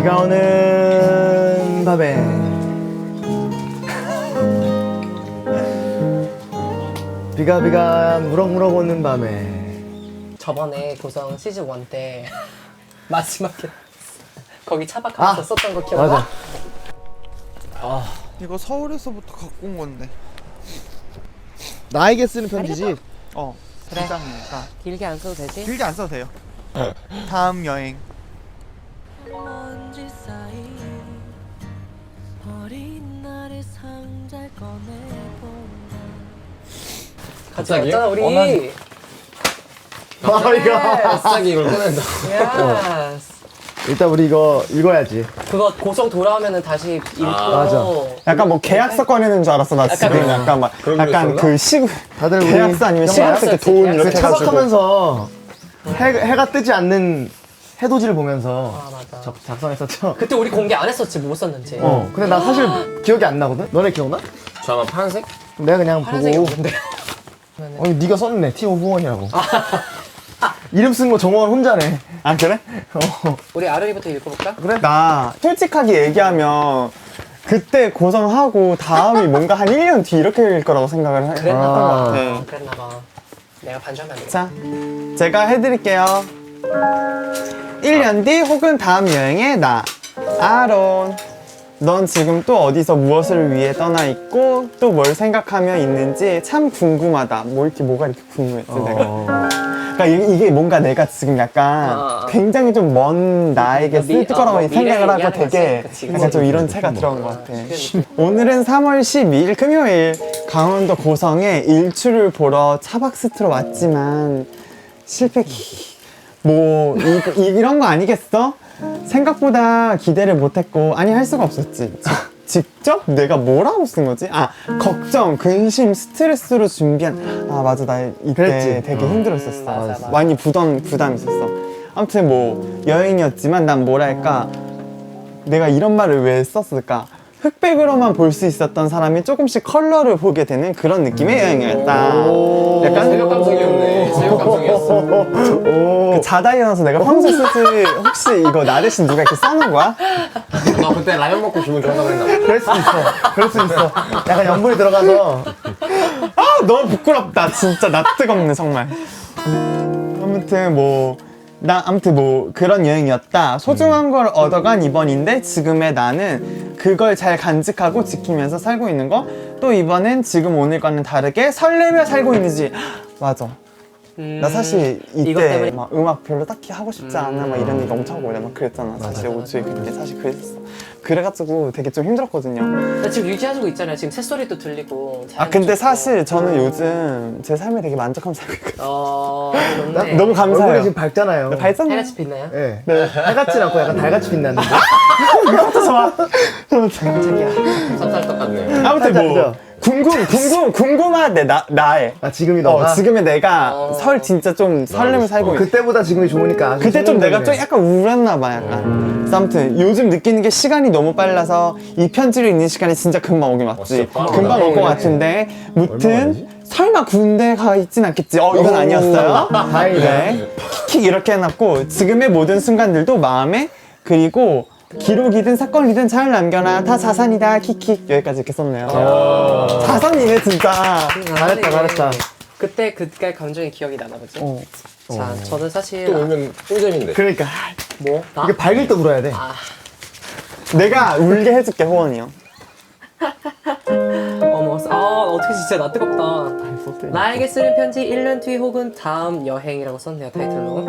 비가 오는 밤에 비가 무럭무럭 오는 밤에. 저번에 고성 시즌 1 때 마지막에 거기 차박하면서 썼던 거 기억나? 맞아. 이거 서울에서부터 갖고 온 건데. 나에게 쓰는 편지지. 그래. 장이니까 길게 안 써도 되지? 길게 안 써도 돼요. 다음 여행. 먼지 쌓인 어린 날의 상자를 꺼내본다. 같이 왔잖아 우리. 이거 갑자기 이걸 꺼낸다. 예스. 일단 우리 이거 읽어야지. 그거 고성 돌아오면은 다시 읽고. 맞아. 약간 뭐 계약서 꺼내는 줄 알았어 나 지금. 약간 막 그런 거 약간 있었나? 그 시구 다들 우리 계약서 아니면 그냥 시간 쓸 때 돈 계약서 이렇게 그 해가지고 차박하면서 해가 뜨지 않는 해돋이를 보면서 아 맞아. 작성했었죠. 그때 우리 공개 안 했었지 뭐 썼는지. 근데 나 사실 기억이 안 나거든. 너네 기억나? 저 아마 파란색? 내가 그냥 파란색이 보고 없는데. 네가 썼네. 티오 후원이라고. 이름 쓴 거 정원 혼자네. 아 그래? 우리 아르리부터 읽어볼까? 그래? 나 솔직하게 얘기하면 그때 고정하고 다음이 뭔가 한 1년 뒤 이렇게일 거라고 생각을 했던 것 같아. 그랬나봐. 내가 반주하면 안 돼. 자, 제가 해드릴게요. 1년 뒤 혹은 다음 여행에 나 아론. 넌 지금 또 어디서 무엇을 위해 떠나 있고 또 뭘 생각하며 있는지 참 궁금하다. 뭐가 이렇게 궁금했지 내가. 그러니까 이게 뭔가 내가 지금 약간 굉장히 좀 먼 나에게 쓸 거라고 생각을 하고 되게 약간 좀 이런 채가 들어간 것 같아. 오늘은 3월 12일 금요일 강원도 고성에 일출을 보러 차박스트로 왔지만 실패. 뭐 이런 거 아니겠어? 생각보다 기대를 못했고 아니 할 수가 없었지. 직접 내가 뭐라고 쓴 거지? 걱정, 근심, 스트레스로 준비한. 맞아, 나 이때 그랬지. 되게 힘들었었어. 맞아. 많이 부담 있었어. 아무튼 뭐 여행이었지만 난 뭐랄까, 내가 이런 말을 왜 썼을까? 흑백으로만 볼 수 있었던 사람이 조금씩 컬러를 보게 되는 그런 느낌의 여행이었다. 약간 새벽 감성이었네. 새벽 감성이었어. 그 자다 일어나서 내가 평소 쓰지 혹시 이거 나 대신 누가 이렇게 써놓은 거야? 나 그때 라면 먹고 기분 좋았다고 했나 봐. 그럴 수 있어. 약간 염분이 들어가서. 너무 부끄럽다. 진짜 나 뜨겁네 정말. 아무튼 뭐 그런 여행이었다. 소중한 걸 얻어간 이번인데 지금의 나는 그걸 잘 간직하고 지키면서 살고 있는 거. 또 이번엔 지금 오늘과는 다르게 설레며 살고 있는지. 맞아. 나 사실 이것 이때 때문에? 막 음악 별로 딱히 하고 싶지 않아 막 이런 얘기 엄청 하고 막 그랬잖아. 사실 오주에 그때 사실 그랬었어. 그래가지고 되게 좀 힘들었거든요. 나 지금 유지하고 있잖아요. 지금 새소리도 들리고. 근데 사실 저는 요즘 제 삶에 되게 만족하면서 살고 있거든요. 좋네. 너무 감사해요. 얼굴이 지금 밝잖아요. 발전해. 해같이 빛나요? 네. 해같진 않고 약간 달같이 빛나는데. 자기야. 찹쌀떡 같네요. 아무튼 뭐 그죠? 궁금하대 나의. 지금이 너가? 지금의 내가 진짜 좀 설레며 살고 있어. 그때보다 지금이 좋으니까. 아주 그때 좀 내가 좀 성공적이네. 약간 우울했나 봐 약간. 그래서 아무튼 요즘 느끼는 게 시간이 너무 빨라서 이 편지를 읽는 시간이 진짜 금방 오긴 왔지. 진짜 빠르다. 금방 올 것 같은데 무튼 설마 군대 가 있진 않겠지. 이건 아니었어요. 다행이다. 네. 킥킥 이렇게 해놨고 지금의 모든 순간들도 마음에 그리고 기록이든 사건이든 잘 남겨놔. 다 자산이다. 킥킥. 여기까지 이렇게 썼네요. 자산이네 진짜. 잘했다. 그때 그때 감정이 기억이 나나 보지? 자, 저는 사실 또 울면 꿀잼인데. 그러니까. 뭐? 나? 이게 밝을 때 울어야 돼. 내가 울게 해줄게 호원이요. 어머, 어떻게 진짜 나 뜨겁다. 나에게 쓰는 편지 1년 뒤 혹은 다음 여행이라고 썼네요, 타이틀로.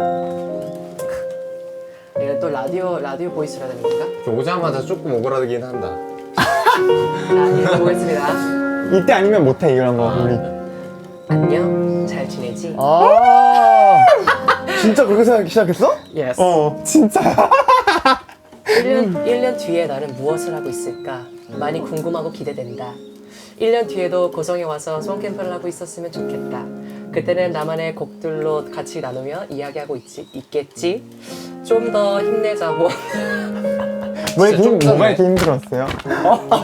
이건 또 라디오 보이스라 되는 건가? 오자마자 조금 오그라들긴 한다. 라디오 보겠습니다. 이때 아니면 못해 이런 거 우리. 안녕, 잘 지내지? 진짜 그렇게 생각하기 시작했어? 예스. 진짜야. 1년 뒤에 나는 무엇을 하고 있을까? 많이 궁금하고 기대된다. 1년 뒤에도 고성에 와서 송캠프를 하고 있었으면 좋겠다. 그때는 나만의 곡들로 같이 나누며 이야기하고 있겠지? 좀 더 힘내자고. 뭐가 이렇게 힘들었어요?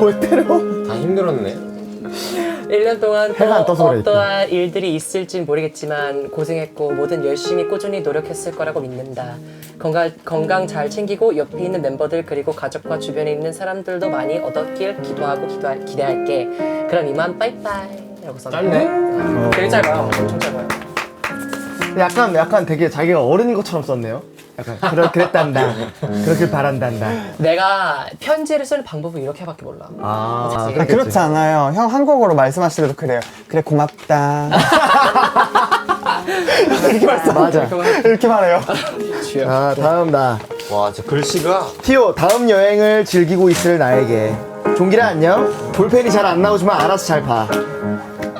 왜 때려? 다 힘들었네. 1년 동안 또 해가 안 떠서 그래, 어떠한 일들이 있을진 모르겠지만 고생했고 뭐든 열심히 꾸준히 노력했을 거라고 믿는다. 건강 잘 챙기고 옆에 있는 멤버들 그리고 가족과 주변에 있는 사람들도 많이 얻었길 기도하고 기대할게. 그럼 이만 빠이빠이 라고 썼네. 짧네. 되게 짧아요. 엄청 짧아요. 약간 되게 자기가 어른인 것처럼 썼네요. 약간 그랬단다. 그렇길 바란단다. 내가 편지를 쓰는 방법은 이렇게밖에 몰라. 아, 사실. 그렇겠지. 그렇지 않아요. 형 한국어로 말씀하실 때도 그래요. 그래 고맙다. 이렇게 말씀 맞아. 이렇게 말해요. 자, 다음 나. 와, 진짜 글씨가. 티오, 다음 여행을 즐기고 있을 나에게. 종길아 안녕. 볼펜이 잘 안 나오지만 알아서 잘 봐.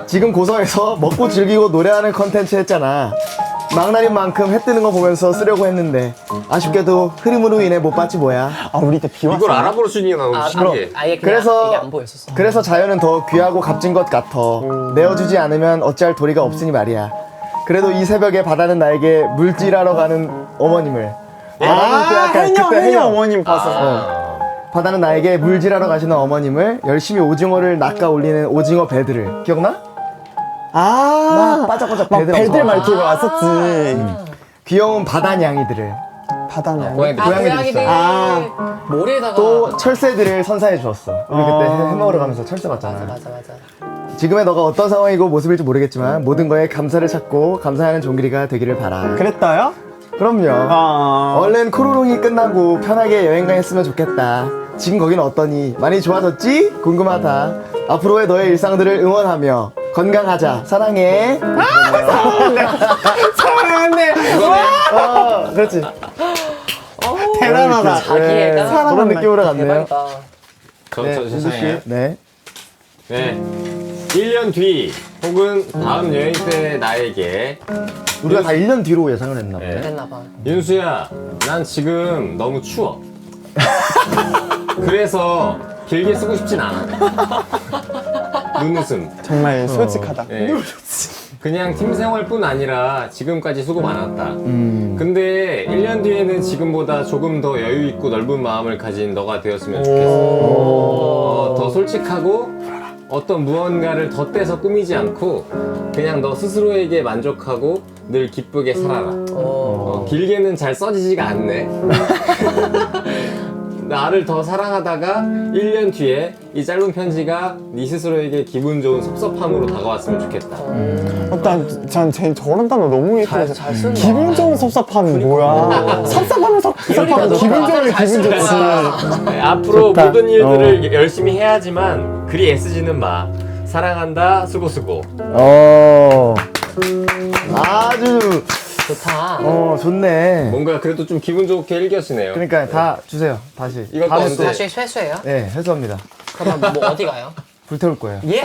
지금 고성에서 먹고 즐기고 노래하는 컨텐츠 했잖아. 막날인 만큼 해 뜨는 거 보면서 쓰려고 했는데 아쉽게도 흐름으로 인해 못 봤지 뭐야. 아 우리 때 비 왔어. 이걸 알아볼 수 있는 게 너무 신기해. 아예 그냥 그래서 이게 안 보였었어. 그래서 자연은 더 귀하고 값진 것 같아. 내어주지 않으면 어찌할 도리가 없으니 말이야. 그래도 이 새벽에 바다는 나에게 물질하러 가는 어머님을. 해녀 어머님 봤어. 바다는 나에게 물질하러 가시는 어머님을 열심히 오징어를 낚아 올리는 오징어 배들을 기억나? 막 바짝바짝 배들 배들 엄청 막 이렇게 왔었지. 귀여운 바다냥이들을 바다냐. 고양이들. 고양이들 있어. 모래에다가 또 철새들을 선사해 주었어. 우리 그때 해 먹으러 가면서 철새 봤잖아. 맞아. 지금의 너가 어떤 상황이고 모습일지 모르겠지만 모든 거에 감사를 찾고 감사하는 종길이가 되기를 바라. 그랬어요? 그럼요. 얼른 코로롱이 끝나고 편하게 여행 가했으면 좋겠다. 지금 거긴 어떠니? 많이 좋아졌지? 궁금하다. 앞으로의 너의 일상들을 응원하며 건강하자. 사랑해. 사랑한대. 그렇지. 대단하다. 자기애가 그런 사랑한다. 느낌으로 갔네요. 대박이다. 저 은주 씨. 세상에. 네. 네. 1년 뒤 혹은 다음 여행 때 나에게 우리가 다 1년 뒤로 예상을 했나 보네. 네. 그랬나봐. 윤수야, 난 지금 너무 추워. 그래서 길게 쓰고 싶진 않아. 눈웃음. 정말 솔직하다. 네. 그냥 팀 생활뿐 아니라 지금까지 수고 많았다. 근데 1년 뒤에는 지금보다 조금 더 여유 있고 넓은 마음을 가진 너가 되었으면 좋겠어. 더 솔직하고 어떤 무언가를 덧대서 꾸미지 않고 그냥 너 스스로에게 만족하고 늘 기쁘게 살아라. 길게는 잘 써지지가 않네. 나를 더 사랑하다가 1년 뒤에 이 짧은 편지가 네 스스로에게 기분 좋은 섭섭함으로 다가왔으면 좋겠다. 전 저런 단어 너무 예뻐서 잘 쓴다. 기분 좋은 섭섭함이 뭐야? 섭섭하면 섭섭하면 기분 좋으면 기분 좋지. 네, 앞으로 좋다. 모든 일들을 열심히 해야지만 그리 애쓰지는 마. 사랑한다. 수고. 아주 좋다. 좋네. 뭔가 그래도 좀 기분 좋게 읽혀지네요. 그러니까 다 주세요. 다시. 이것도 다음에 언제? 또- 다시 회수해요? 네, 해소합니다. 그러면 뭐 어디 가요? 불태울 거예요. 예?